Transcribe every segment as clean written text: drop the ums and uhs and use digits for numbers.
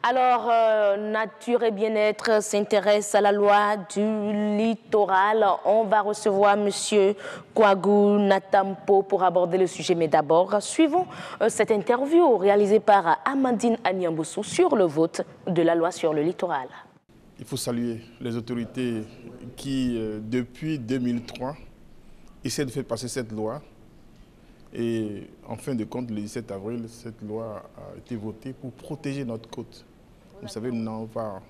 Alors, Nature et Bien-être s'intéresse à la loi du littoral. On va recevoir M. Kouagou Natampo pour aborder le sujet. Mais d'abord, suivons cette interview réalisée par Amandine Agnamboussou sur le vote de la loi sur le littoral. Il faut saluer les autorités qui, depuis 2003, essaient de faire passer cette loi. Et en fin de compte, le 17 avril, cette loi a été votée pour protéger notre côte. Vous savez, nous avons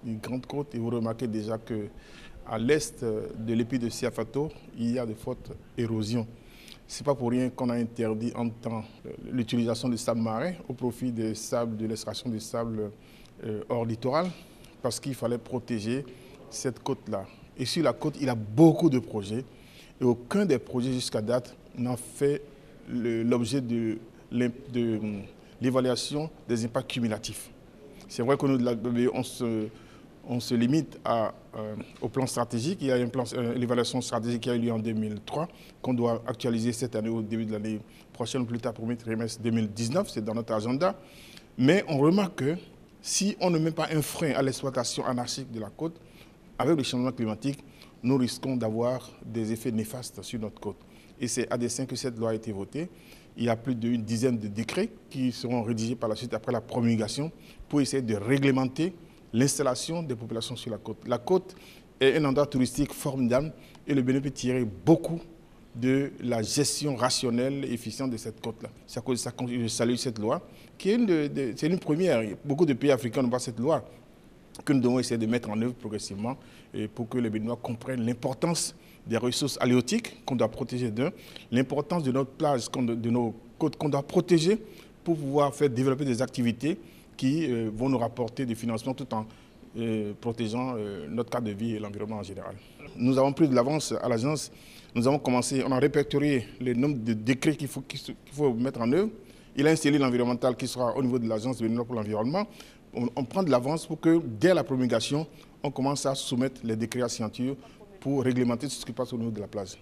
une grande côte et vous remarquez déjà qu'à l'est de l'épi de Siafato, il y a de fortes érosions. Ce n'est pas pour rien qu'on a interdit en temps l'utilisation de sable marin au profit des sables, de l'extraction des sables hors littoral, parce qu'il fallait protéger cette côte-là. Et sur la côte, il y a beaucoup de projets et aucun des projets jusqu'à date n'a fait l'objet de l'évaluation des impacts cumulatifs. C'est vrai que nous, de la BBE, on se limite au plan stratégique. Il y a l'évaluation stratégique qui a eu lieu en 2003, qu'on doit actualiser cette année au début de l'année prochaine, ou plus tard, premier trimestre 2019, c'est dans notre agenda. Mais on remarque que si on ne met pas un frein à l'exploitation anarchique de la côte, avec le changement climatique, nous risquons d'avoir des effets néfastes sur notre côte. Et c'est à dessein que cette loi a été votée. Il y a plus d'une dizaine de décrets qui seront rédigés par la suite après la promulgation pour essayer de réglementer l'installation des populations sur la côte. La côte est un endroit touristique formidable et le Bénin peut tirer beaucoup de la gestion rationnelle et efficiente de cette côte-là. C'est à cause de ça que je salue cette loi, qui est c'est une première. Beaucoup de pays africains n'ont pas cette loi, que nous devons essayer de mettre en œuvre progressivement pour que les Béninois comprennent l'importance des ressources halieutiques qu'on doit protéger d'eux, l'importance de notre plage, de nos côtes qu'on doit protéger pour pouvoir faire développer des activités qui vont nous rapporter des financements tout en protégeant notre cadre de vie et l'environnement en général. Nous avons pris de l'avance à l'agence. Nous avons commencé, on a répertorié le nombre de décrets qu'il faut mettre en œuvre. Il a installé l'environnemental qui sera au niveau de l'agence béninoise pour l'environnement. On prend de l'avance pour que, dès la promulgation, on commence à soumettre les décrets à signature pour réglementer tout ce qui passe au niveau de la plage.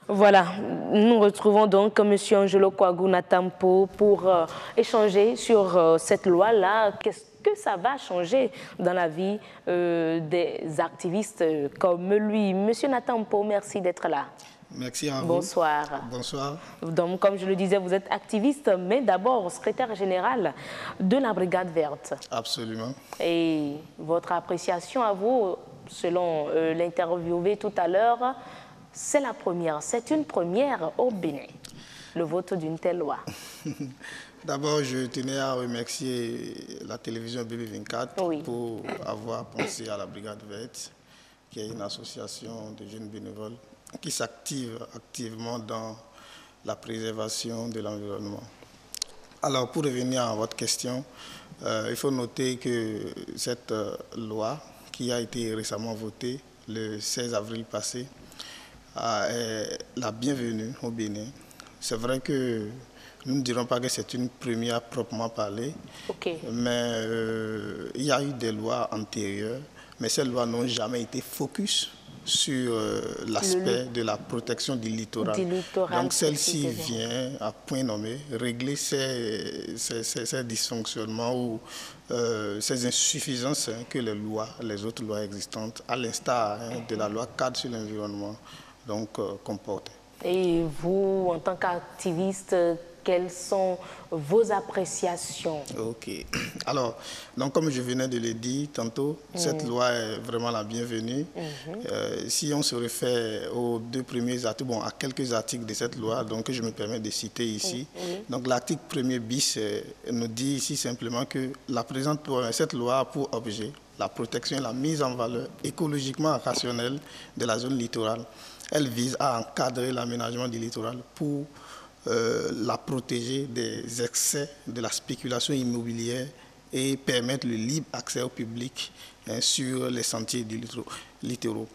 Voilà, nous retrouvons donc M. Angelo Kouagou Natampo pour échanger sur cette loi-là. Qu'est-ce que ça va changer dans la vie des activistes comme lui? Monsieur Natampo, merci d'être là. Merci à vous. Bonsoir. Bonsoir. Donc, comme je le disais, vous êtes activiste, mais d'abord secrétaire général de la Brigade Verte. Absolument. Et votre appréciation à vous, selon l'interviewé tout à l'heure, c'est la première. C'est une première au Bénin, le vote d'une telle loi. D'abord, je tenais à remercier la télévision BB24 pour avoir pensé à la Brigade Verte, qui est une association de jeunes bénévoles qui s'active activement dans la préservation de l'environnement. Alors, pour revenir à votre question, il faut noter que cette loi qui a été récemment votée le 16 avril passé est la bienvenue au Bénin. C'est vrai que nous ne dirons pas que c'est une première proprement parlée, mais il y a eu des lois antérieures, mais ces lois n'ont jamais été focus sur l'aspect de la protection du littoral. Donc celle-ci vient à point nommé régler ces dysfonctionnements ou ces insuffisances que les autres lois existantes, à l'instar de la loi cadre sur l'environnement, comportent. Et vous, en tant qu'activiste, quelles sont vos appréciations? Ok. Alors, comme je venais de le dire tantôt, cette loi est vraiment la bienvenue. Si on se réfère aux deux premiers articles, à quelques articles de cette loi, donc je me permets de citer ici. Donc l'article 1er bis nous dit ici simplement que cette loi a pour objet la protection et la mise en valeur écologiquement rationnelle de la zone littorale. Elle vise à encadrer l'aménagement du littoral pour la protéger des excès de la spéculation immobilière et permettre le libre accès au public sur les sentiers littoraux.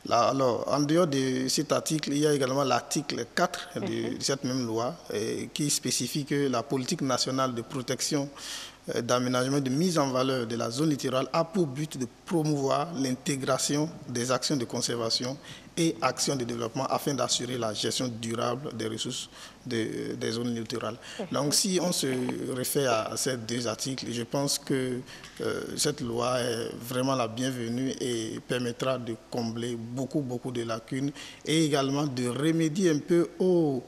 Alors, en dehors de cet article, il y a également l'article 4 de cette même loi qui spécifie que la politique nationale de protection, d'aménagement et de mise en valeur de la zone littorale a pour but de promouvoir l'intégration des actions de conservation et actions de développement afin d'assurer la gestion durable des ressources des zones littorales. Donc, si on se réfère à ces deux articles, je pense que cette loi est vraiment la bienvenue et permettra de combler beaucoup de lacunes et également de remédier un peu aux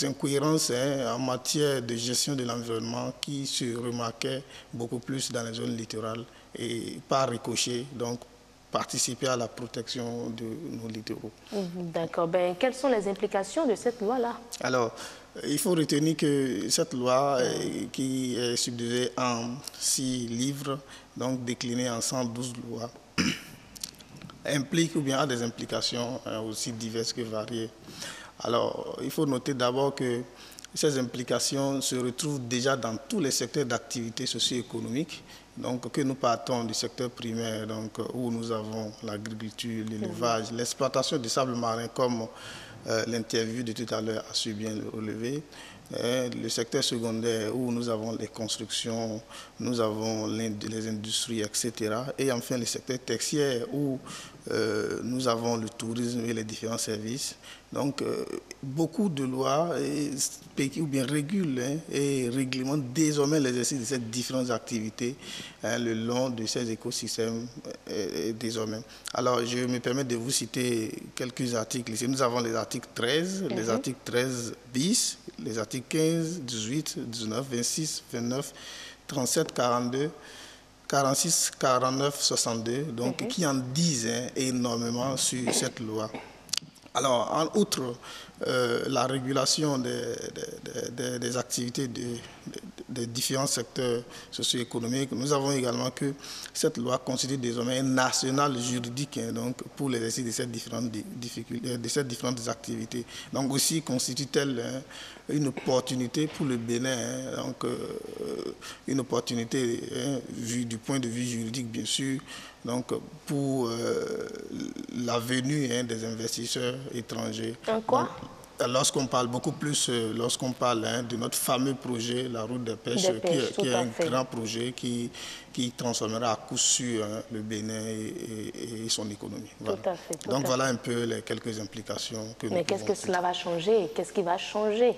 incohérences en matière de gestion de l'environnement qui se remarquaient beaucoup plus dans les zones littorales et par ricochet, donc participer à la protection de nos littoraux. D'accord. Ben, quelles sont les implications de cette loi-là? Alors, il faut retenir que cette loi, qui est subdivisée en 6 livres, donc déclinée en 112 lois, implique ou bien a des implications aussi diverses que variées. Alors, il faut noter d'abord que ces implications se retrouvent déjà dans tous les secteurs d'activité socio-économique. Donc, que nous partons du secteur primaire, donc, où nous avons l'agriculture, l'élevage, l'exploitation du sable marin, comme l'interview de tout à l'heure a su bien le relever. Le secteur secondaire, où nous avons les constructions, nous avons les industries, etc. Et enfin, le secteur tertiaire, où nous avons le tourisme et les différents services. Donc, beaucoup de lois ou bien régulent et réglementent désormais l'exercice de ces différentes activités le long de ces écosystèmes désormais. Alors, je me permets de vous citer quelques articles. Ici, nous avons les articles 13, les articles 13 bis, les articles 15, 18, 19, 26, 29, 37, 42, 46, 49, 62, donc qui en disent énormément sur cette loi. Alors, en outre la régulation des activités des différents secteurs socio-économiques, nous avons également que cette loi constitue désormais un arsenal juridique donc, pour l'exercice de ces différentes activités. Donc aussi constitue-t-elle une opportunité pour le Bénin, donc une opportunité du point de vue juridique bien sûr, donc pour la venue des investisseurs étrangers. En quoi? Lorsqu'on parle beaucoup plus, lorsqu'on parle de notre fameux projet, la route des pêches, qui est un grand projet qui transformera à coup sûr le Bénin et son économie. Voilà. Tout à fait. Donc voilà un peu les quelques implications que nous Mais qu'est-ce que cela va changer? Qu'est-ce qui va changer?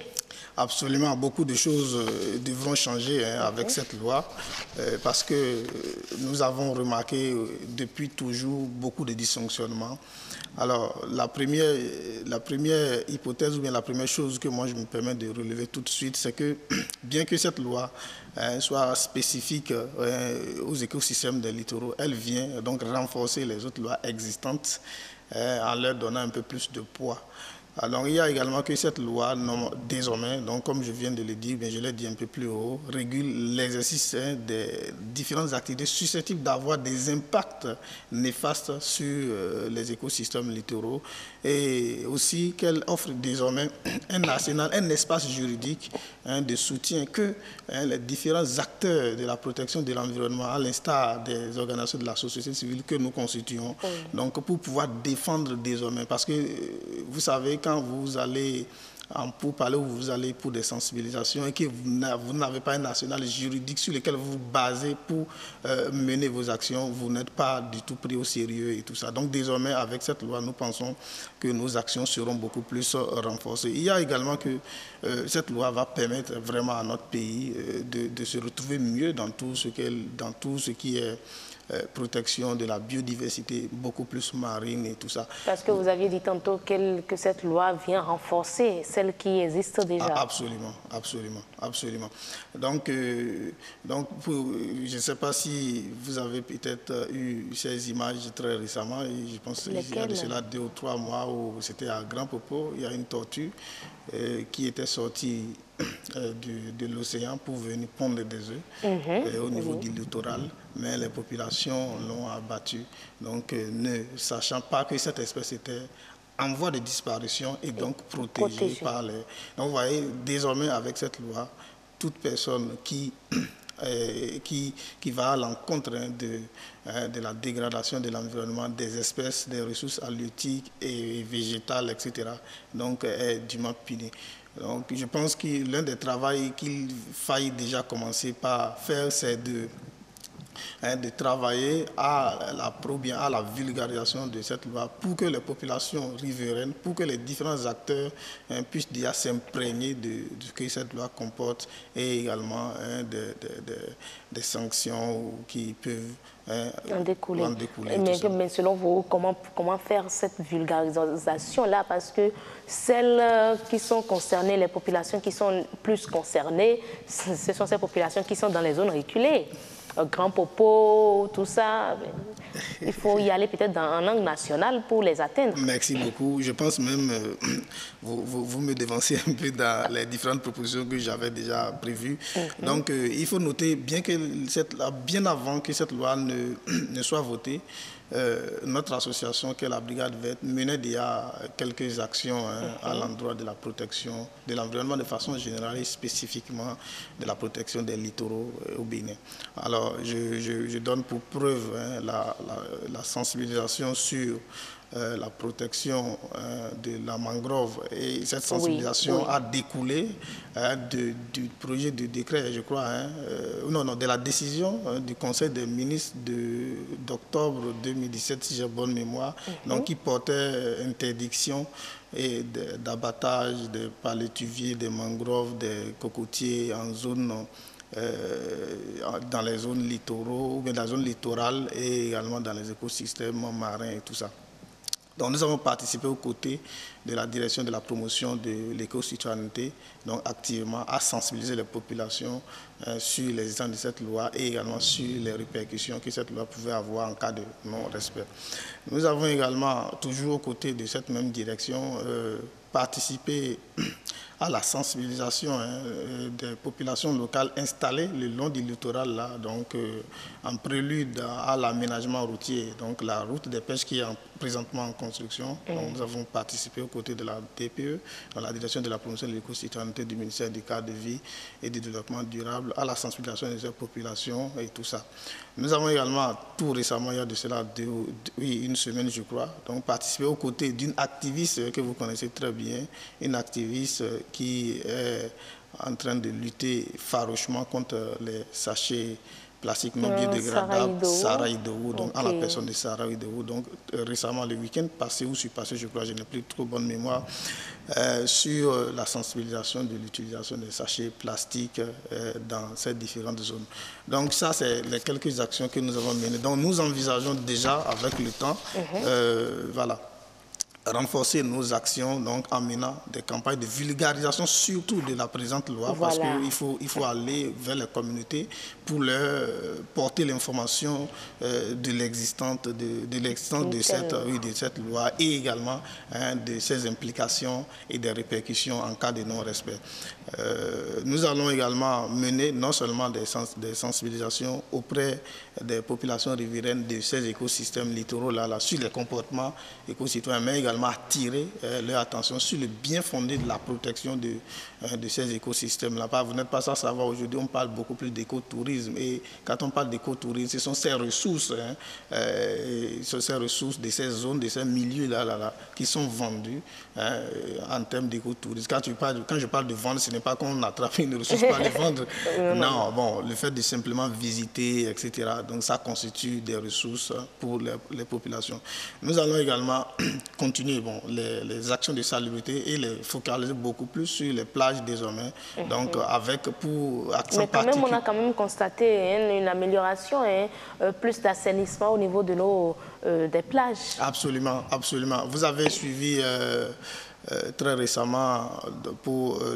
Absolument, beaucoup de choses devront changer avec cette loi parce que nous avons remarqué depuis toujours beaucoup de dysfonctionnements. Alors, la première hypothèse ou bien la première chose que moi je me permets de relever tout de suite, c'est que bien que cette loi soit spécifique aux écosystèmes des littoraux, elle vient donc renforcer les autres lois existantes en leur donnant un peu plus de poids. Alors, il y a également que cette loi, désormais, donc, comme je viens de le dire, je l'ai dit un peu plus haut, régule l'exercice des différentes activités susceptibles d'avoir des impacts néfastes sur les écosystèmes littoraux et aussi qu'elle offre désormais un arsenal, un espace juridique de soutien que les différents acteurs de la protection de l'environnement, à l'instar des organisations de la société civile que nous constituons, donc pour pouvoir défendre désormais, parce que vous savez, quand vous allez pour parler ou vous allez pour des sensibilisations et que vous n'avez pas un arsenal juridique sur lequel vous vous basez pour mener vos actions, vous n'êtes pas du tout pris au sérieux et tout ça. Donc désormais, avec cette loi, nous pensons que nos actions seront beaucoup plus renforcées. Il y a également que cette loi va permettre vraiment à notre pays de se retrouver mieux dans tout ce qui est protection de la biodiversité, beaucoup plus marine et tout ça. Parce que vous aviez dit tantôt que cette loi vient renforcer celle qui existe déjà. Absolument. Donc je ne sais pas si vous avez peut-être eu ces images très récemment, et je pense qu'il y a de cela 2 ou 3 mois où c'était à Grand Popo, il y a une tortue qui était sortie de l'océan pour venir pondre des œufs au niveau du littoral, mais les populations l'ont abattu. Donc, ne sachant pas que cette espèce était en voie de disparition et donc protégée par les... Donc, vous voyez, désormais, avec cette loi, toute personne qui va à l'encontre de la dégradation de l'environnement, des espèces, des ressources halieutiques et végétales, etc., donc est dûment punie. Donc je pense que l'un des travaux qu'il faille déjà commencer par faire, c'est de de travailler à la vulgarisation de cette loi pour que les populations riveraines, pour que les différents acteurs puissent déjà s'imprégner de ce que cette loi comporte et également des sanctions qui peuvent en découler. Mais selon vous, comment faire cette vulgarisation-là? Parce que celles qui sont concernées, les populations qui sont plus concernées, ce sont ces populations qui sont dans les zones reculées. Grand Popo, tout ça, il faut y aller peut-être en langue nationale pour les atteindre. Merci beaucoup. Je pense même, vous me devancez un peu dans les différentes propositions que j'avais déjà prévues. Donc, il faut noter, bien avant que cette loi ne soit votée, notre association, qui est la Brigade Verte, menait déjà quelques actions à l'endroit de la protection de l'environnement de façon générale et spécifiquement de la protection des littoraux au Bénin. Alors, je donne pour preuve la sensibilisation sur la protection de la mangrove, et cette sensibilisation a découlé du projet de décret, je crois, de la décision du Conseil des ministres d'octobre 2017, si j'ai bonne mémoire, donc qui portait interdiction d'abattage des palétuviers, des mangroves, des cocotiers en zone dans les zones littoraux, ou bien dans la zone littorale, et également dans les écosystèmes marins et tout ça. Donc nous avons participé aux côtés de la direction de la promotion de l'éco-citoyenneté, donc activement à sensibiliser les populations sur les existences de cette loi et également sur les répercussions que cette loi pouvait avoir en cas de non-respect. Nous avons également, toujours aux côtés de cette même direction, participé à la sensibilisation des populations locales installées le long du littoral, là, donc en prélude à l'aménagement routier, donc la route des pêches qui est présentement en construction. Donc, nous avons participé aux côtés de la DPE, dans la direction de la promotion de l'éco-citoyenneté du ministère du cadre de vie et du développement durable, à la sensibilisation de ces populations et tout ça. Nous avons également, tout récemment, il y a de cela une semaine, je crois, donc participé aux côtés d'une activiste que vous connaissez très bien, une activiste qui est en train de lutter farouchement contre les sachets plastiques non biodégradables, Sarah Idowu, donc à la personne de Sarah Idowu. Donc récemment, le week-end passé ou surpassé, je crois, je n'ai plus trop bonne mémoire, sur la sensibilisation de l'utilisation des sachets plastiques dans ces différentes zones. Donc ça, c'est les quelques actions que nous avons menées. Donc nous envisageons déjà, avec le temps, renforcer nos actions donc, en menant des campagnes de vulgarisation, surtout de la présente loi, parce qu'il faut aller vers les communautés pour leur porter l'information de l'existence de cette loi et également de ses implications et des répercussions en cas de non-respect. Nous allons également mener non seulement des sensibilisations auprès des populations riveraines de ces écosystèmes littoraux là, sur les comportements éco-citoyens, mais également attirer leur attention sur le bien fondé de la protection de ces écosystèmes-là. Vous n'êtes pas sans savoir, aujourd'hui on parle beaucoup plus d'écotourisme, et quand on parle d'écotourisme, ce sont ces ressources, ces ressources de ces zones, de ces milieux-là, qui sont vendus en termes d'écotourisme. Quand je parle de vendre, ce n'est pas qu'on attrape une ressource pour les vendre. Non, bon, le fait de simplement visiter, etc., donc ça constitue des ressources pour les populations. Nous allons également continuer les actions de salubrité et les focaliser beaucoup plus sur les plages désormais, donc avec pour accent particulier. Mais quand même, on a quand même constaté une amélioration, plus d'assainissement au niveau de des plages. Absolument, absolument. Vous avez suivi très récemment,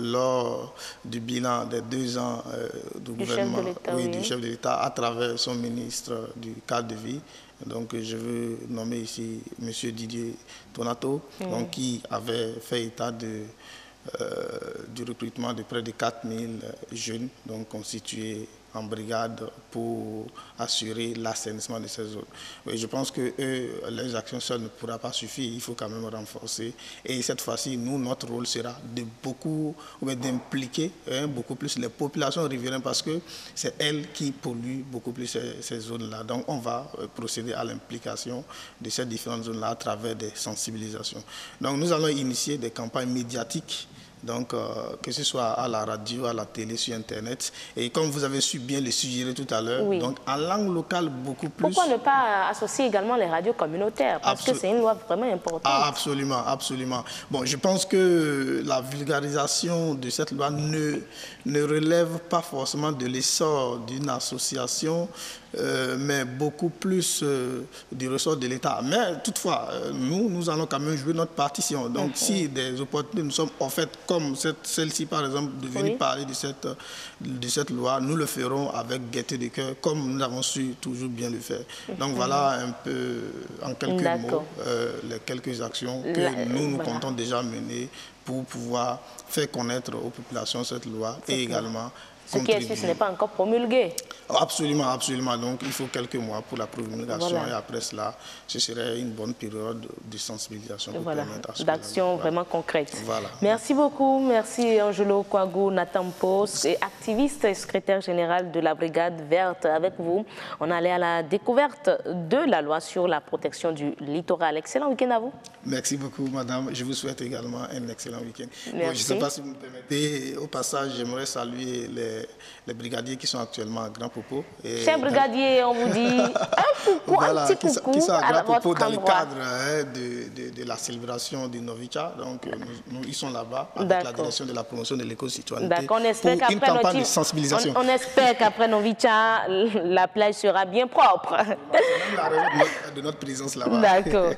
lors du bilan des 2 ans du gouvernement, du chef de l'État, à travers son ministre du cadre de vie. Donc, je veux nommer ici M. Didier Tonato, donc, qui avait fait état du recrutement de près de 4000 jeunes donc, constitués en brigade pour assurer l'assainissement de ces zones. Oui, je pense que les actions seules ne pourront pas suffire, il faut quand même renforcer. Et cette fois-ci, notre rôle sera d'impliquer beaucoup plus les populations riveraines, parce que c'est elles qui polluent beaucoup plus ces zones-là. Donc on va procéder à l'implication de ces différentes zones-là à travers des sensibilisations. Donc nous allons initier des campagnes médiatiques Donc, que ce soit à la radio, à la télé, sur Internet. Et comme vous avez su bien le suggérer tout à l'heure, donc en langue locale beaucoup plus. Pourquoi ne pas associer également les radios communautaires? Parce que c'est une loi vraiment importante. Ah, absolument, absolument. Bon, je pense que la vulgarisation de cette loi ne relève pas forcément de l'essor d'une association, mais beaucoup plus du ressort de l'État. Mais toutefois, nous allons quand même jouer notre partition. Donc, si des opportunités nous sont offertes, comme celle-ci, par exemple, de venir parler de cette loi, nous le ferons avec gaieté de cœur, comme nous avons su toujours bien le faire. Donc, voilà un peu, en quelques mots, les quelques actions que nous comptons déjà mener pour pouvoir faire connaître aux populations cette loi et également ce qui est sûr, ce n'est pas encore promulgué. Absolument, absolument. Donc, il faut quelques mois pour la promulgation et après cela, ce serait une bonne période de sensibilisation pour permettre à ce d'action vraiment concrète. Voilà. Merci beaucoup. Merci Angelo Kouagou Natampo, activiste et secrétaire général de la Brigade Verte. Avec vous, on allait à la découverte de la loi sur la protection du littoral. Excellent week-end à vous. Merci beaucoup, madame. Je vous souhaite également un excellent week-end. Bon, je ne sais pas si vous me permettez. Au passage, j'aimerais saluer les brigadiers qui sont actuellement à Grand Popo. Chers brigadiers, on vous dit un coucou, voilà, un petit coucou qui sont à Grand Popo votre dans le cadre de la célébration du Novicha. Donc, ils sont là-bas avec la direction de la promotion de l'éco-citoyenneté pour une campagne de sensibilisation. On espère qu'après Novicha, la plage sera bien propre. C'est même la raison de notre présence là-bas. D'accord.